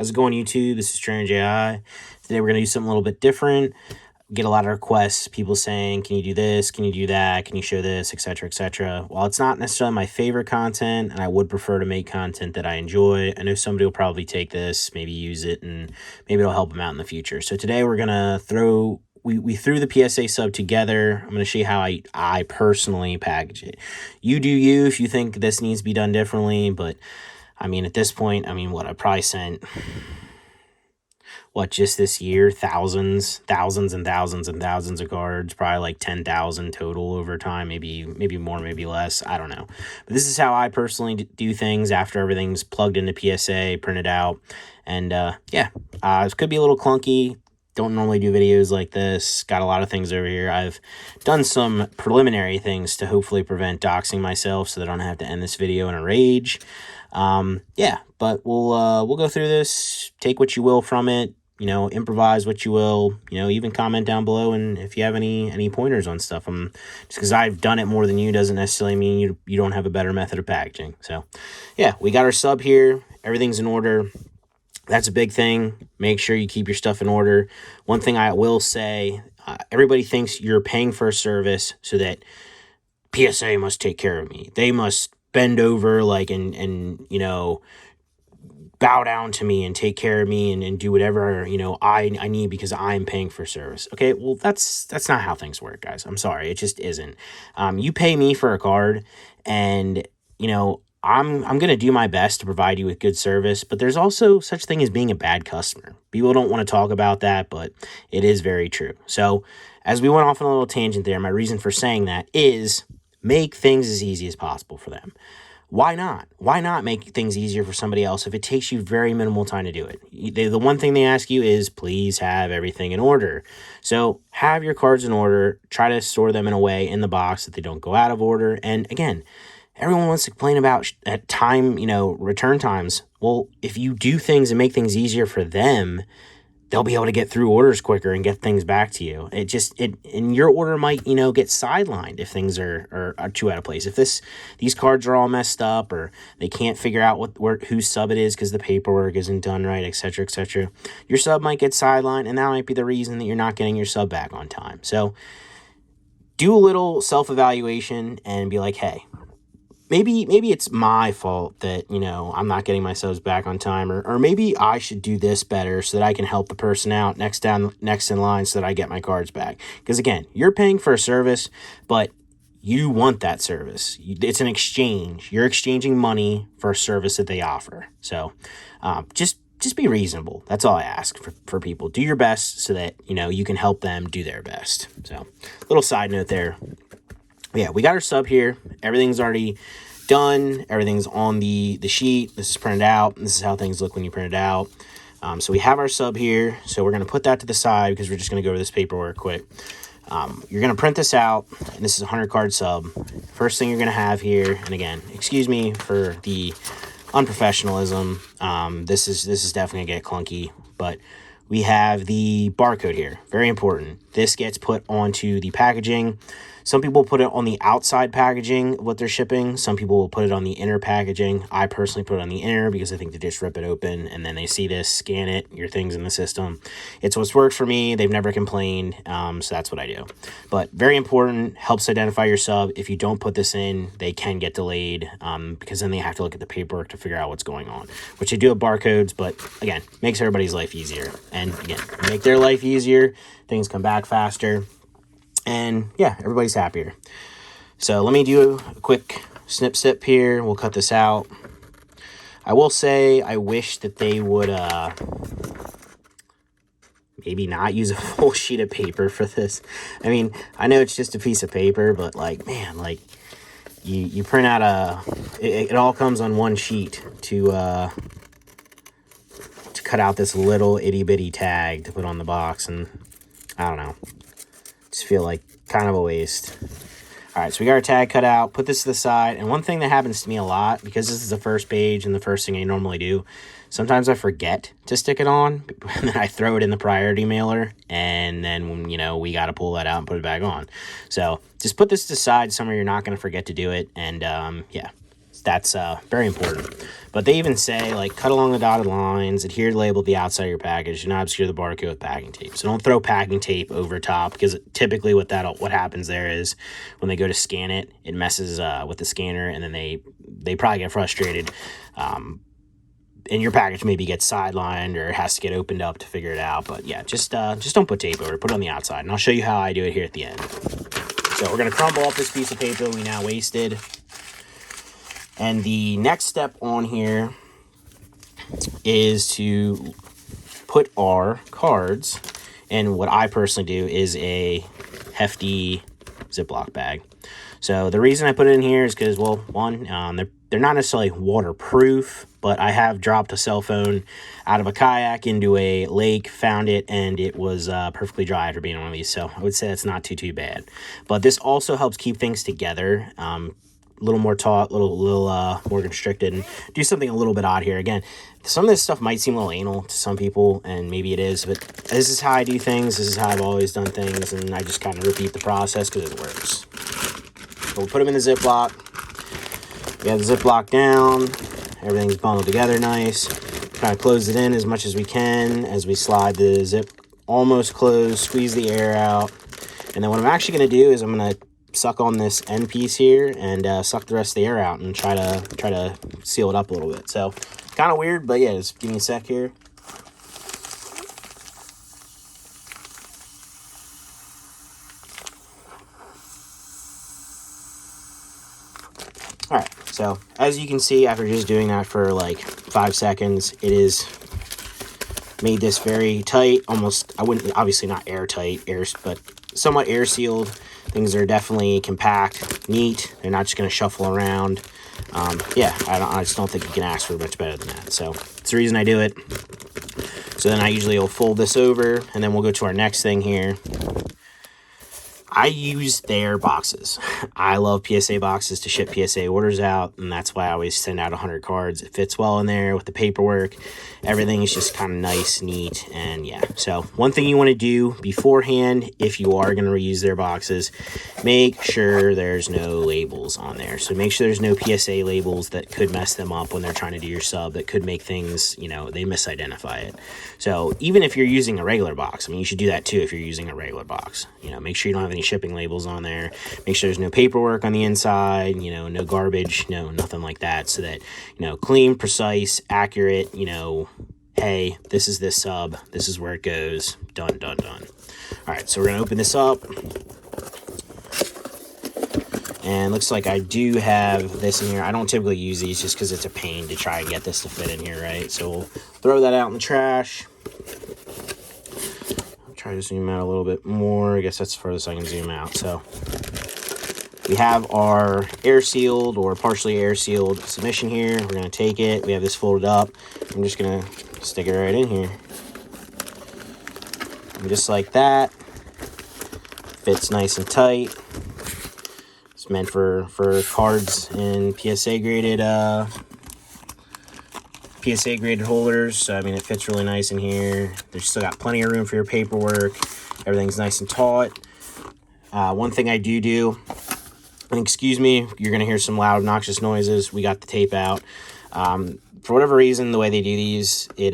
How's it going, YouTube? This is TrainJ. Today we're going to do something a little bit different. Get a lot of requests, people saying, can you do this, can you do that, can you show this, etc., etc. While it's not necessarily my favorite content, and I would prefer to make content that I enjoy, I know somebody will probably take this, maybe use it, and maybe it'll help them out in the future. So today we're going to throw... We threw the PSA sub together. I'm going to show you how I personally package it. You do you if you think this needs to be done differently, but I mean, at this point, I probably sent, just this year, thousands and thousands and thousands of cards, probably like 10,000 total over time, maybe more, maybe less, I don't know. But this is how I personally do things after everything's plugged into PSA, printed out, and it could be a little clunky. Don't normally do videos like this. Got a lot of things over here. I've done some preliminary things to hopefully prevent doxing myself so that I don't have to end this video in a rage. But we'll go through this, take what you will from it, improvise what you will, even comment down below. And if you have any pointers on stuff, just because I've done it more than you doesn't necessarily mean you don't have a better method of packaging. So yeah, we got our sub here. Everything's in order. That's a big thing. Make sure you keep your stuff in order. One thing I will say, everybody thinks you're paying for a service so that PSA must take care of me. They must bend over and bow down to me and take care of me and do whatever, I need because I'm paying for service. Okay, well, that's not how things work, guys. I'm sorry. It just isn't. You pay me for a card and, I'm going to do my best to provide you with good service, but there's also such thing as being a bad customer. People don't want to talk about that, but it is very true. So as we went off on a little tangent there, my reason for saying that is make things as easy as possible for them. Why not? Why not make things easier for somebody else if it takes you very minimal time to do it? The one thing they ask you is, please have everything in order. So have your cards in order. Try to store them in a way in the box that they don't go out of order. And again, everyone wants to complain about at time, return times. Well, if you do things and make things easier for them, they'll be able to get through orders quicker and get things back to you. And your order might, get sidelined if things are too out of place. If these cards are all messed up or they can't figure out whose sub it is because the paperwork isn't done right, etc., etc., your sub might get sidelined, and that might be the reason that you're not getting your sub back on time. So do a little self-evaluation and be like, hey, maybe it's my fault that, I'm not getting my subs back on time, or maybe I should do this better so that I can help the person out next in line so that I get my cards back. Because again, you're paying for a service, but you want that service. It's an exchange. You're exchanging money for a service that they offer. So just be reasonable. That's all I ask for people. Do your best so that, you can help them do their best. So little side note there. Yeah, we got our sub here. Everything's already done. Everything's on the sheet. This is printed out. This is how things look when you print it out. So we have our sub here. So we're going to put that to the side because we're just going to go over this paperwork quick. You're going to print this out, and this is a 100-card sub. First thing you're going to have here, and again, excuse me for the unprofessionalism. This is definitely going to get clunky, but we have the barcode here. Very important. This gets put onto the packaging. Some people put it on the outside packaging of what they're shipping. Some people will put it on the inner packaging. I personally put it on the inner because I think they just rip it open and then they see this, scan it, your thing's in the system. It's what's worked for me. They've never complained, so that's what I do. But very important, helps identify your sub. If you don't put this in, they can get delayed because then they have to look at the paperwork to figure out what's going on, which they do have barcodes, but again, makes everybody's life easier. And again, make their life easier, things come back faster. And yeah, everybody's happier. So let me do a quick snip here. We'll cut this out. I will say I wish that they would maybe not use a full sheet of paper for this. I mean, I know it's just a piece of paper, but man, you print out it all comes on one sheet to cut out this little itty bitty tag to put on the box, and I don't know. Just feel like kind of a waste. All right, so we got our tag cut out, put this to the side. And one thing that happens to me a lot, because this is the first page and the first thing I normally do, sometimes I forget to stick it on, and then I throw it in the priority mailer, and then, we got to pull that out and put it back on. So just put this to the side somewhere you're not going to forget to do it, and yeah, That's very important. But they even say, like, cut along the dotted lines, adhere to label at the outside of your package, do not obscure the barcode with packing tape. So don't throw packing tape over top, because typically what happens there is when they go to scan it, it messes with the scanner, and then they probably get frustrated. And your package maybe gets sidelined or has to get opened up to figure it out. But yeah, just don't put tape over it. Put it on the outside, and I'll show you how I do it here at the end. So we're going to crumble off this piece of paper we now wasted. And the next step on here is to put our cards in what I personally do is a hefty Ziploc bag. So the reason I put it in here is because, well, one, they're not necessarily waterproof, but I have dropped a cell phone out of a kayak into a lake, found it, and it was perfectly dry after being on one of these. So I would say that's not too bad. But this also helps keep things together. A little more taut, little more constricted, and do something a little bit odd here. Again, some of this stuff might seem a little anal to some people, and maybe it is, but this is how I do things. This is how I've always done things, and I just kind of repeat the process because it works. So we'll put them in the Ziploc. We have the Ziploc down. Everything's bundled together nice. Kind of close it in as much as we can as we slide the zip almost closed, squeeze the air out. And then what I'm actually going to do is I'm going to suck on this end piece here and suck the rest of the air out and try to seal it up a little bit. So kind of weird, but yeah, just give me a sec here. All right, so as you can see, after just doing that for like 5 seconds, it is made this very tight, almost, I wouldn't, obviously not airtight, but somewhat air sealed. Things are definitely compact, neat. They're not just going to shuffle around. Yeah, I just don't think you can ask for much better than that. So that's the reason I do it. So then I usually will fold this over, and then we'll go to our next thing here. I use their boxes. I love PSA boxes to ship PSA orders out, and that's why I always send out 100 cards. It fits well in there with the paperwork. Everything is just kind of nice, neat, and yeah. So one thing you want to do beforehand, if you are going to reuse their boxes, make sure there's no labels on there. So make sure there's no PSA labels that could mess them up when they're trying to do your sub, that could make things, you know, they misidentify it. So even if you're using a regular box, I mean, you should do that too if you're using a regular box. You know, make sure you don't have any shipping labels on there. Make sure there's no paperwork on the inside, you know, no garbage, no nothing like that, so that, you know, clean, precise, accurate, you know, hey, this is this sub, this is where it goes, done. All right, so we're gonna open this up, and looks like I do have this in here. I don't typically use these just because it's a pain to try and get this to fit in here, right? So we'll throw that out in the trash. Try to zoom out a little bit more. I guess that's the furthest I can zoom out. So we have our air sealed or partially air sealed submission here. We're going to take it. We have this folded up. I'm just going to stick it right in here. And just like that. Fits nice and tight. It's meant for cards in PSA graded holders. So I mean, it fits really nice in here. There's still got plenty of room for your paperwork. Everything's nice and taut. One thing I do, and excuse me, you're gonna hear some loud obnoxious noises. We got the tape out. For whatever reason, the way they do these, it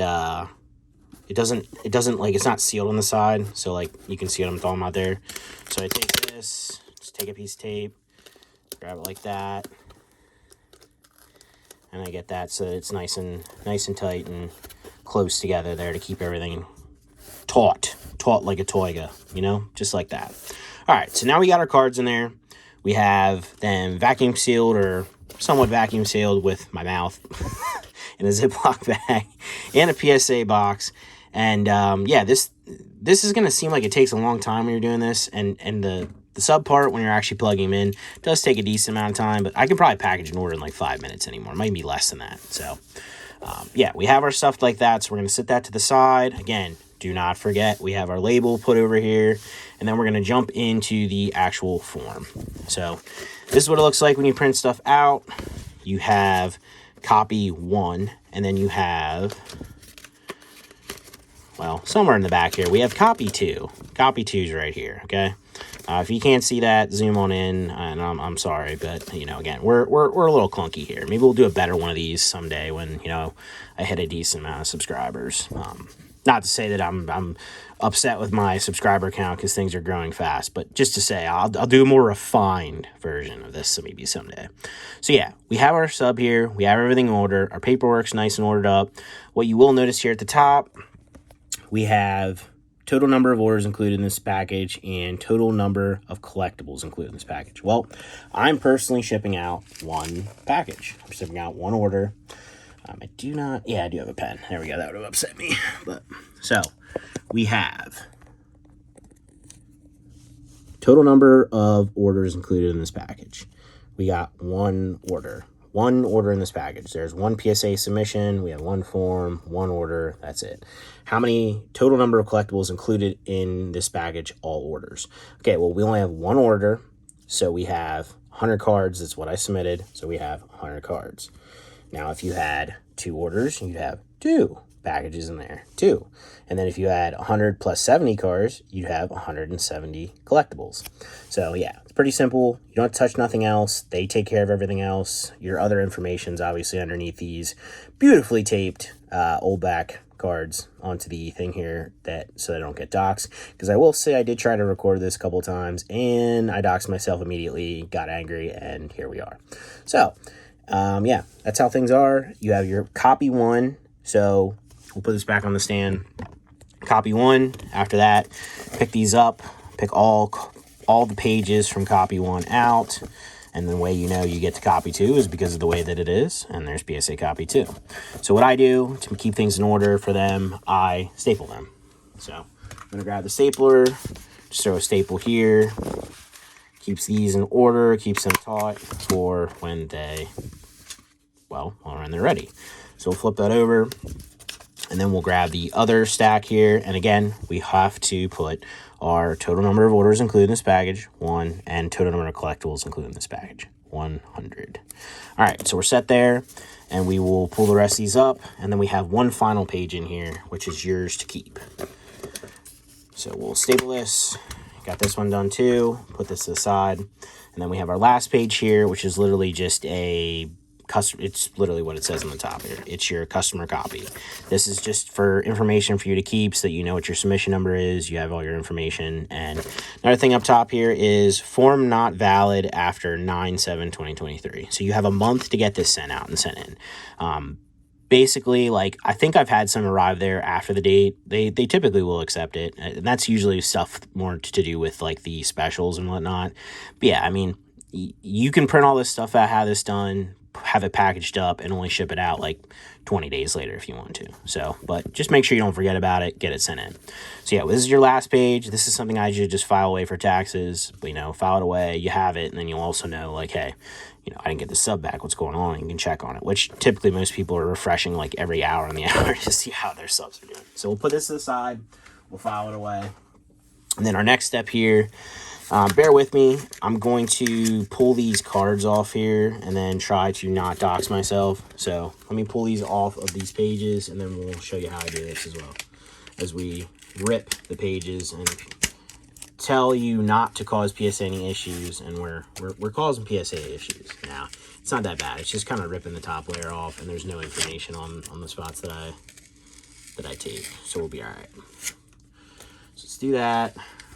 doesn't like, it's not sealed on the side, so like you can see what I'm talking about there. So I take this, just take a piece of tape, grab it like that, and I get that so that it's nice and tight and close together there to keep everything taut like a toiga, you know, just like that. All right, so now we got our cards in there. We have them vacuum sealed or somewhat vacuum sealed with my mouth in a Ziploc bag and a PSA box. And yeah, this is going to seem like it takes a long time when you're doing this, and the sub part, when you're actually plugging them in, does take a decent amount of time, but I can probably package an order in like 5 minutes anymore. It might be less than that. So yeah, we have our stuff like that, so we're going to set that to the side. Again, do not forget, we have our label put over here, and then we're going to jump into the actual form. So this is what it looks like when you print stuff out. You have copy 1, and then you have, well, somewhere in the back here, we have copy 2. Copy 2 is right here, okay? If you can't see that, zoom on in, and I'm sorry, but, you know, again, we're a little clunky here. Maybe we'll do a better one of these someday when, you know, I hit a decent amount of subscribers. Not to say that I'm upset with my subscriber count because things are growing fast, but just to say I'll do a more refined version of this maybe someday. So yeah, we have our sub here. We have everything in order. Our paperwork's nice and ordered up. What you will notice here at the top, we have total number of orders included in this package and total number of collectibles included in this package. Well, I'm personally shipping out one package. I'm shipping out one order. I do have a pen. There we go. That would have upset me. But so we have total number of orders included in this package. We got one order in this package. There's one PSA submission. We have one form, one order. That's it. How many total number of collectibles included in this package? All orders. Okay, well, we only have one order. So we have 100 cards. That's what I submitted. So we have 100 cards. Now, if you had 2 orders, you'd have 2 packages in there, 2. And then if you had 100 plus 70 cards, you'd have 170 collectibles. So yeah, it's pretty simple. You don't have to touch nothing else. They take care of everything else. Your other information's obviously underneath these beautifully taped old back cards onto the thing here, so they don't get doxxed. Because I will say I did try to record this a couple times and I doxed myself immediately, got angry, and here we are. So yeah, that's how things are. You have your copy 1. So we'll put this back on the stand. Copy 1. After that, pick these up. Pick all the pages from copy 1 out. And the way you know you get to copy 2 is because of the way that it is. And there's PSA copy 2. So what I do to keep things in order for them, I staple them. So I'm going to grab the stapler. Just throw a staple here. Keeps these in order. Keeps them taut for when they're ready. So we'll flip that over. And then we'll grab the other stack here. And again, we have to put our total number of orders included in this package, 1, and total number of collectibles included in this package, 100. All right, so we're set there. And we will pull the rest of these up. And then we have one final page in here, which is yours to keep. So we'll staple this. Got this one done too. Put this to the side. And then we have our last page here, which is literally just it's literally what it says on the top here. It's your customer copy. This is just for information for you to keep so that you know what your submission number is. You have all your information. And another thing up top here is form not valid after 9/7/2023. So you have a month to get this sent out and sent in. Basically, like, I think I've had some arrive there after the date. They typically will accept it. And that's usually stuff more to do with, like, the specials and whatnot. But yeah, I mean, you can print all this stuff out, have this done, have it packaged up, and only ship it out, like, 20 days later if you want to. So, but just make sure you don't forget about it. Get it sent in. So yeah, this is your last page. This is something I should just file away for taxes. But, you know, file it away. You have it, and then you'll also know, like, hey, you know, I didn't get the sub back. What's going on? You can check on it, which typically most people are refreshing like every hour on the hour to see how their subs are doing. So we'll put this to the side. We'll file it away. And then our next step here, bear with me. I'm going to pull these cards off here and then try to not dox myself. So let me pull these off of these pages, and then we'll show you how I do this as well. As we rip the pages and tell you not to cause PSA any issues, and we're causing PSA issues. Now, it's not that bad. It's just kind of ripping the top layer off, and there's no information on the spots that I take. So we'll be all right. So let's do that.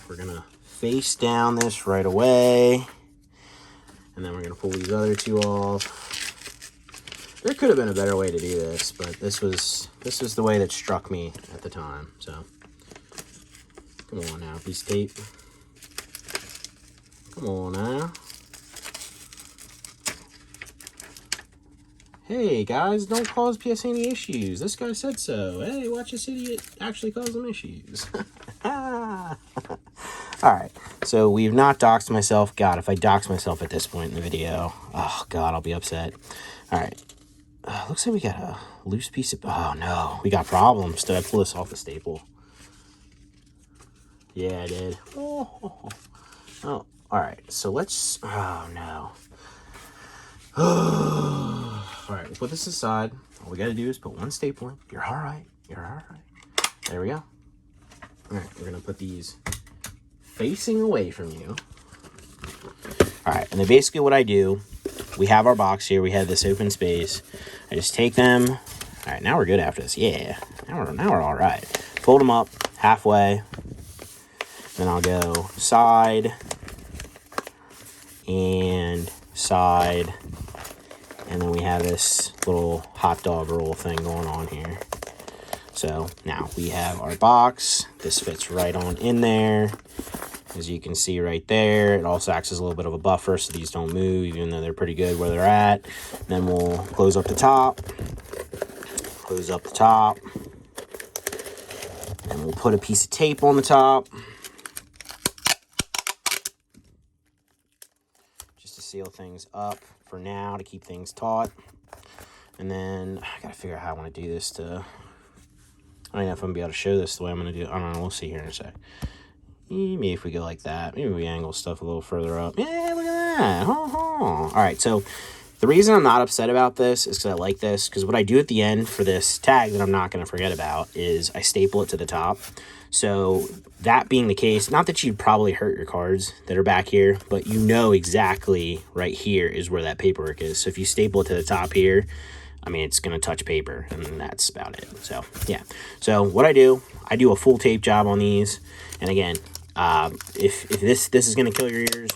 We're gonna face down this right away, and then we're gonna pull these other 2 off. There could have been a better way to do this, but this was the way that struck me at the time. So come on now, piece of tape. Come on now. Hey guys, don't cause PSA any issues. This guy said so. Hey, watch this idiot actually cause them issues. Alright, so we've not doxed myself. God, if I dox myself at this point in the video, oh God, I'll be upset. Alright, looks like we got a loose piece of, oh no, we got problems. Did I pull this off the staple? Yeah, I did. Oh, alright, so let's, oh no. Alright, we'll put this aside. All we gotta do is put one staple in. You're alright. You're alright. There we go. Alright, we're gonna put these facing away from you. All right, and then basically what I do, we have our box here. We have this open space. I just take them. All right, now we're good after this. Yeah, now we're all right. Fold them up halfway. Then I'll go side and side. And then we have this little hot dog roll thing going on here. So now we have our box. This fits right on in there. As you can see right there, it also acts as a little bit of a buffer so these don't move, even though they're pretty good where they're at. Then we'll close up the top. Close up the top. And we'll put a piece of tape on the top. Just to seal things up for now, to keep things taut. And then I gotta figure out how I want to do this to... I don't know if I'm gonna be able to show this the way I'm gonna do it. I don't know, we'll see here in a sec. Maybe if we go like that, maybe we angle stuff a little further up. Yeah, look at that. All right, so the reason I'm not upset about this is because I like this, because what I do at the end for this tag that I'm not going to forget about is I staple it to the top. So that being the case, not that you'd probably hurt your cards that are back here, but you know exactly right here is where that paperwork is. So if you staple it to the top here, I mean, it's going to touch paper, and that's about it. So, yeah. So what I do a full tape job on these. And again, if this is going to kill your ears,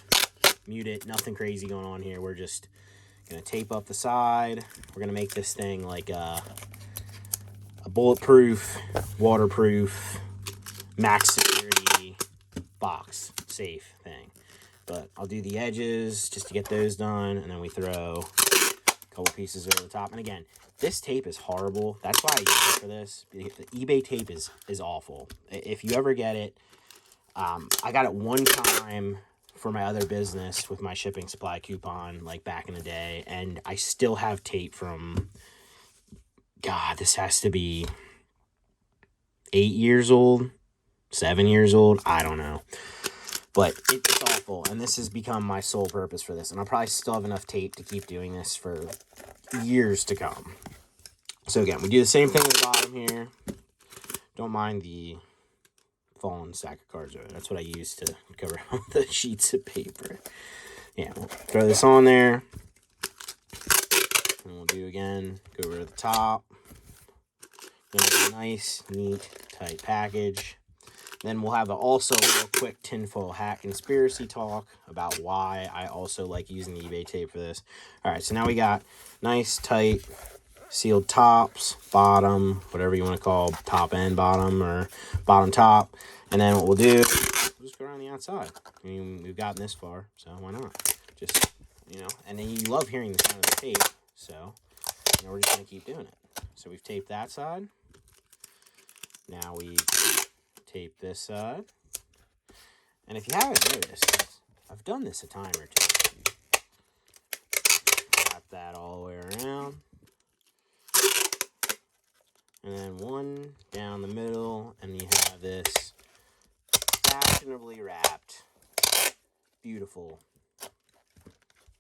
mute it. Nothing crazy going on here. We're just going to tape up the side. We're going to make this thing like a bulletproof, waterproof, max security box safe thing. But I'll do the edges just to get those done, and then we throw couple pieces over the top. And again, this tape is horrible. That's why I use it for this. The eBay tape is awful. If you ever get it, I got it one time for my other business with my shipping supply coupon, like back in the day, and I still have tape from, God, this has to be 8 years old, 7 years old, I don't know. But it's awful, and this has become my sole purpose for this. And I'll probably still have enough tape to keep doing this for years to come. So again, we do the same thing at the bottom here. Don't mind the fallen stack of cards over there. That's what I use to cover all the sheets of paper. Yeah, we'll throw this on there. And we'll do again, go over to the top. Then a nice, neat, tight package. Then we'll have also a real quick tinfoil hat conspiracy talk about why I also like using the eBay tape for this. All right, so now we got nice, tight, sealed tops, bottom, whatever you want to call top and bottom, or bottom top. And then what we'll do, we'll just go around the outside. I mean, we've gotten this far, so why not? Just, you know, and then you love hearing the sound of the tape, so, you know, we're just going to keep doing it. So we've taped that side. Now we tape this side. And if you haven't noticed, I've done this a time or two. Wrap that all the way around. And then one down the middle, and you have this fashionably wrapped, beautiful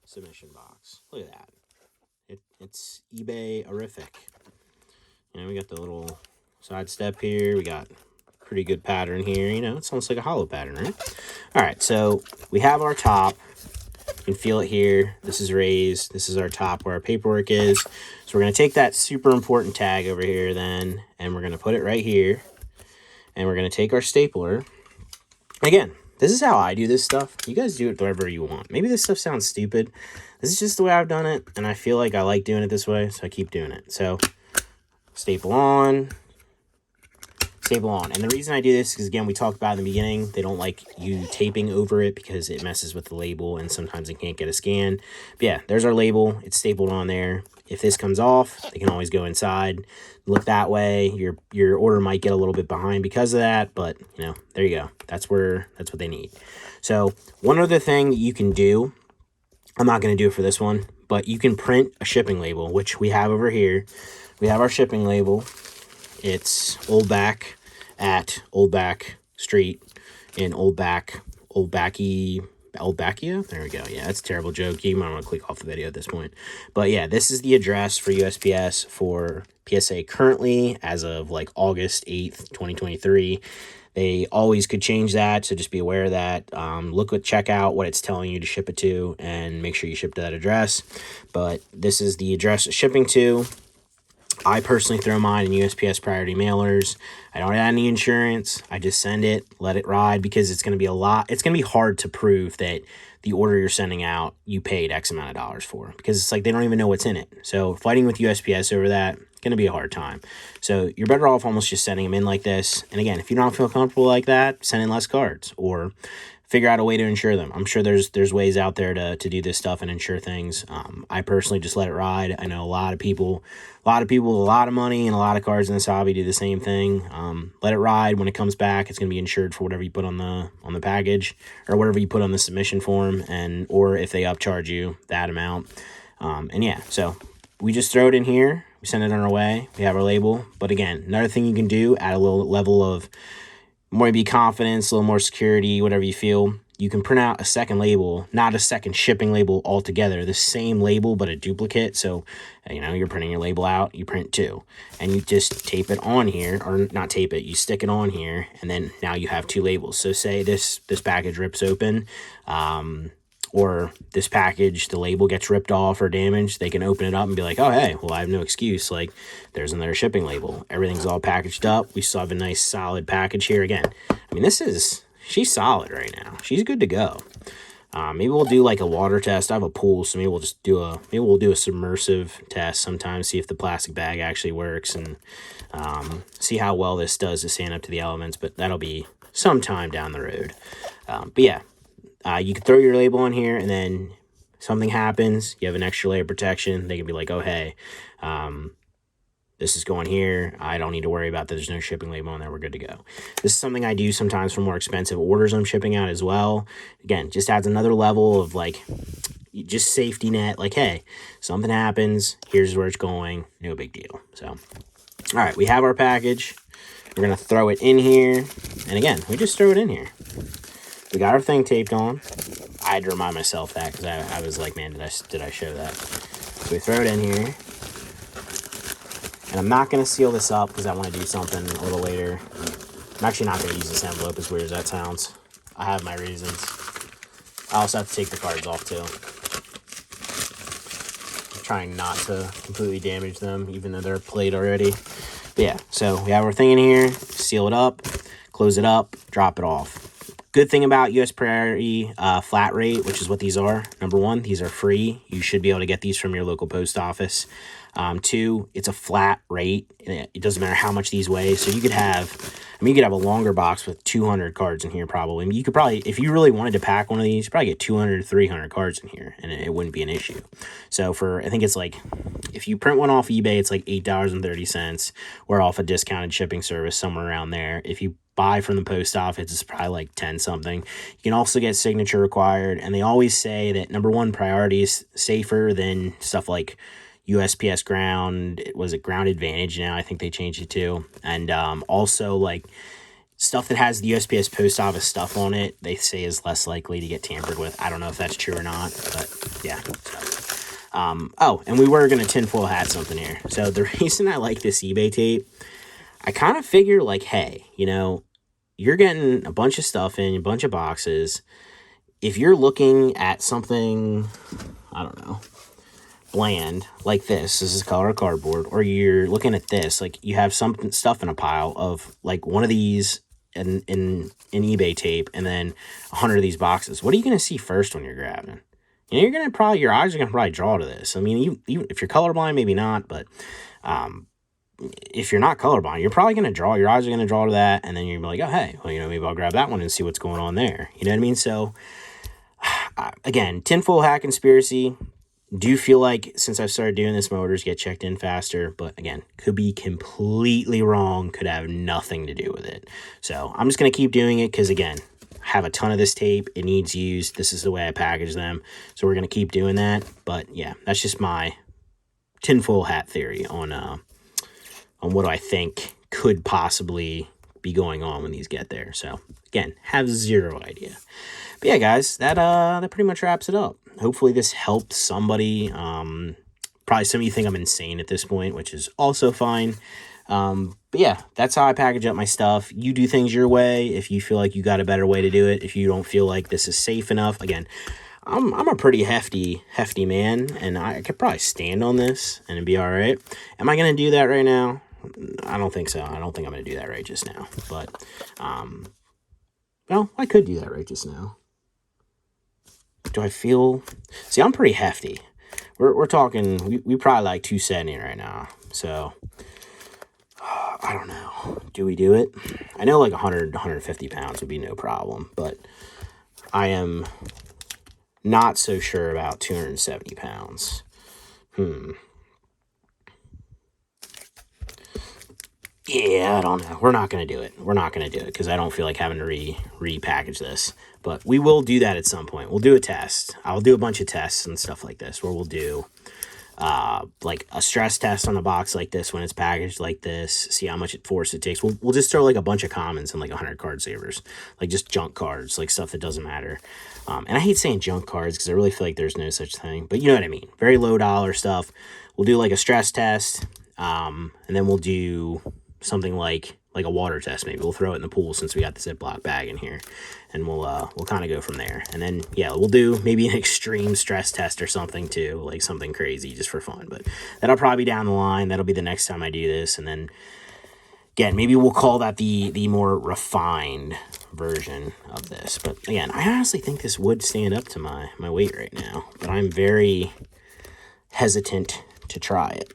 submission box. Look at that. It's eBay-orific. You know, we got the little side step here. We got pretty good pattern here. You know, it's almost like a hollow pattern, right? All right, so we have our top. You can feel it here. This is raised. This is our top where our paperwork is. So we're going to take that super important tag over here then, and we're going to put it right here. And we're going to take our stapler. Again, this is how I do this stuff. You guys do it wherever you want. Maybe this stuff sounds stupid. This is just the way I've done it, and I feel like I like doing it this way, so I keep doing it. So staple on. Staple on. And the reason I do this is, again, we talked about in the beginning, they don't like you taping over it because it messes with the label and sometimes it can't get a scan. But yeah, there's our label. It's stapled on there. If this comes off, they can always go inside, look that way. Your order might get a little bit behind because of that, but you know, there you go. That's what they need. So one other thing that you can do, I'm not going to do it for this one, but you can print a shipping label, which we have over here. We have our shipping label. It's Old Back at Old Back Street in Old Backy, Elbacchio? There we go. Yeah, that's a terrible joke. You might want to click off the video at this point. But yeah, this is the address for USPS for PSA currently as of like August 8th, 2023. They always could change that, so just be aware of that. Check out what it's telling you to ship it to, and make sure you ship to that address. But this is the address it's shipping to. I personally throw mine in USPS priority mailers. I don't add any insurance. I just send it, let it ride, because it's going to be it's going to be hard to prove that the order you're sending out, you paid X amount of dollars for, because it's like they don't even know what's in it. So fighting with USPS over that, going to be a hard time. So you're better off almost just sending them in like this. And again, if you don't feel comfortable like that, send in less cards, or figure out a way to insure them. I'm sure there's ways out there to do this stuff and insure things. I personally just let it ride. I know a lot of people with a lot of money and a lot of cards in this hobby do the same thing. Let it ride. When it comes back, it's going to be insured for whatever you put on the package, or whatever you put on the submission form, or if they upcharge you that amount. And yeah, so we just throw it in here. We send it on our way. We have our label. But again, another thing you can do, add a little level of maybe confidence, a little more security, whatever you feel. You can print out a second label, not a second shipping label altogether, the same label but a duplicate. So, you're printing your label out, you print two, and you just tape it on here, or not tape it, you stick it on here, and then now you have two labels. So say this package rips open, or this package, the label gets ripped off or damaged, they can open it up and be like, oh, hey, well, I have no excuse. Like, there's another shipping label. Everything's all packaged up. We still have a nice solid package here. Again, I mean, she's solid right now. She's good to go. Maybe we'll do like a water test. I have a pool, so maybe we'll do a submersive test sometime, see if the plastic bag actually works, and see how well this does to stand up to the elements. But that'll be sometime down the road. But yeah. You can throw your label on here, and then something happens, you have an extra layer of protection. They can be like, oh, hey, this is going here. I don't need to worry about that. There's no shipping label on there. We're good to go. This is something I do sometimes for more expensive orders I'm shipping out as well. Again, just adds another level of like, just safety net. Like, hey, something happens. Here's where it's going. No big deal. So, all right, we have our package. We're going to throw it in here. And again, we just throw it in here. We got our thing taped on. I had to remind myself that, because I was like, man, did I show that? So we throw it in here. And I'm not going to seal this up because I want to do something a little later. I'm actually not going to use this envelope, as weird as that sounds. I have my reasons. I also have to take the cards off too. I'm trying not to completely damage them, even though they're played already. But yeah, so we have our thing in here. Seal it up, close it up, drop it off. Good thing about US Priority flat rate, which is what these are. Number one, these are free. You should be able to get these from your local post office. Two, it's a flat rate. It doesn't matter how much these weigh. So you could have a longer box with 200 cards in here probably. I mean, you could probably, if you really wanted to pack one of these, you probably get 200 to 300 cards in here, and it wouldn't be an issue. So I think it's like, if you print one off eBay, it's like $8.30, or off a discounted shipping service, somewhere around there. If you buy from the post office, it's probably like 10 something. You can also get signature required, and they always say that number one, priority is safer than stuff like USPS Ground. Was it Ground Advantage now? I think they changed it to. And also like stuff that has the USPS post office stuff on it, they say is less likely to get tampered with. I don't know if that's true or not, but yeah. So, and we were going to tinfoil hat something here. So the reason I like this eBay tape, I kind of figure like, hey, you're getting a bunch of stuff in a bunch of boxes. If you're looking at something, I don't know, bland like this is color cardboard, or you're looking at this, like you have some stuff in a pile of like one of these in eBay tape, and then 100 of these boxes. What are you going to see first when you're grabbing? You're going to your eyes are going to probably draw to this. I mean, you if you're colorblind, maybe not, but if you're not colorblind, you're probably going to draw, your eyes are going to draw to that, and then you're going to be like, oh, hey, well, maybe I'll grab that one and see what's going on there. You know what I mean? So, again, tinfoil hat conspiracy. Do feel like since I've started doing this, my orders get checked in faster, but again, could be completely wrong, could have nothing to do with it. So I'm just going to keep doing it because, again, I have a ton of this tape. It needs used. This is the way I package them. So we're going to keep doing that. But yeah, that's just my tinfoil hat theory on what I think could possibly be going on when these get there. So again, have zero idea. But yeah, guys, that pretty much wraps it up. Hopefully this helped somebody. Probably some of you think I'm insane at this point, which is also fine. But yeah, that's how I package up my stuff. You do things your way if you feel like you got a better way to do it. If you don't feel like this is safe enough, again, I'm a pretty hefty man, and I could probably stand on this and it'd be all right. Am I going to do that right now? I don't think so. I don't think I'm going to do that right just now. But, well, I could do that right just now. Do I feel... See, I'm pretty hefty. We're talking... We probably like 270 right now. So, I don't know. Do we do it? I know like 100 to 150 pounds would be no problem. But I am... not so sure about 270 pounds. Yeah, I don't know. We're not going to do it. We're not going to do it because I don't feel like having to repackage this. But we will do that at some point. We'll do a test. I'll do a bunch of tests and stuff like this where we'll do like a stress test on a box like this when it's packaged like this, see how much force it takes. We'll just throw like a bunch of commons and like 100 card savers, like just junk cards, like stuff that doesn't matter. And I hate saying junk cards because I really feel like there's no such thing, but you know what I mean. Very low dollar stuff. We'll do like a stress test, and then we'll do something like a water test. Maybe we'll throw it in the pool since we got the Ziploc bag in here, and we'll kind of go from there. And then yeah, we'll do maybe an extreme stress test or something too, like something crazy just for fun. But that'll probably be down the line. That'll be the next time I do this, and then again, maybe we'll call that the more refined version of this. But again, I honestly think this would stand up to my weight right now, but I'm very hesitant to try it.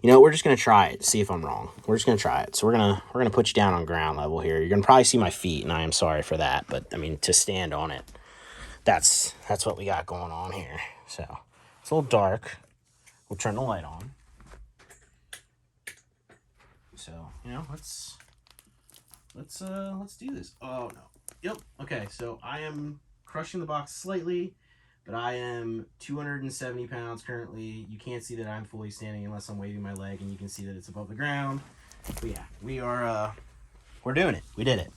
You know, we're just going to try it, see if I'm wrong. We're just going to try it. So we're going to put you down on ground level here. You're going to probably see my feet, and I am sorry for that. But, I mean, to stand on it, that's what we got going on here. So, it's a little dark. We'll turn the light on. So, you know, let's do this. Oh, no. Yep. Okay, so I am crushing the box slightly. But I am 270 pounds currently. You can't see that I'm fully standing unless I'm waving my leg, and you can see that it's above the ground. But yeah, we're doing it. We did it.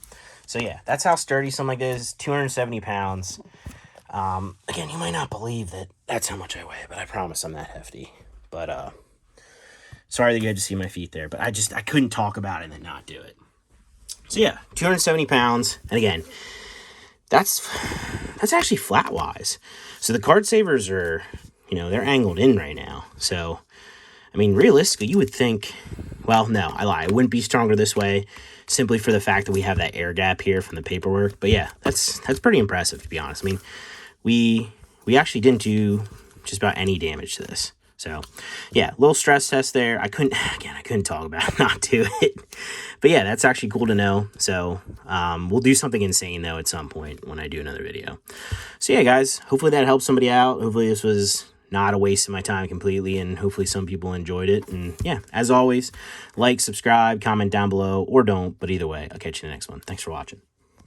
So yeah, that's how sturdy something like this is. 270 pounds. Again, you might not believe that that's how much I weigh, but I promise I'm that hefty. But sorry that you had to see my feet there, but I couldn't talk about it and then not do it. So yeah, 270 pounds, and again, that's actually flat wise. So the card savers are, you know, they're angled in right now. So, I mean, realistically, you would think, well, no, I lie. It wouldn't be stronger this way simply for the fact that we have that air gap here from the paperwork. But yeah, that's pretty impressive, to be honest. I mean, we actually didn't do just about any damage to this. So, yeah, little stress test there. I couldn't talk about it, not do it. But yeah, that's actually cool to know. So, we'll do something insane, though, at some point when I do another video. So, yeah, guys, hopefully that helped somebody out. Hopefully this was not a waste of my time completely, and hopefully some people enjoyed it. And, yeah, as always, like, subscribe, comment down below, or don't. But either way, I'll catch you in the next one. Thanks for watching.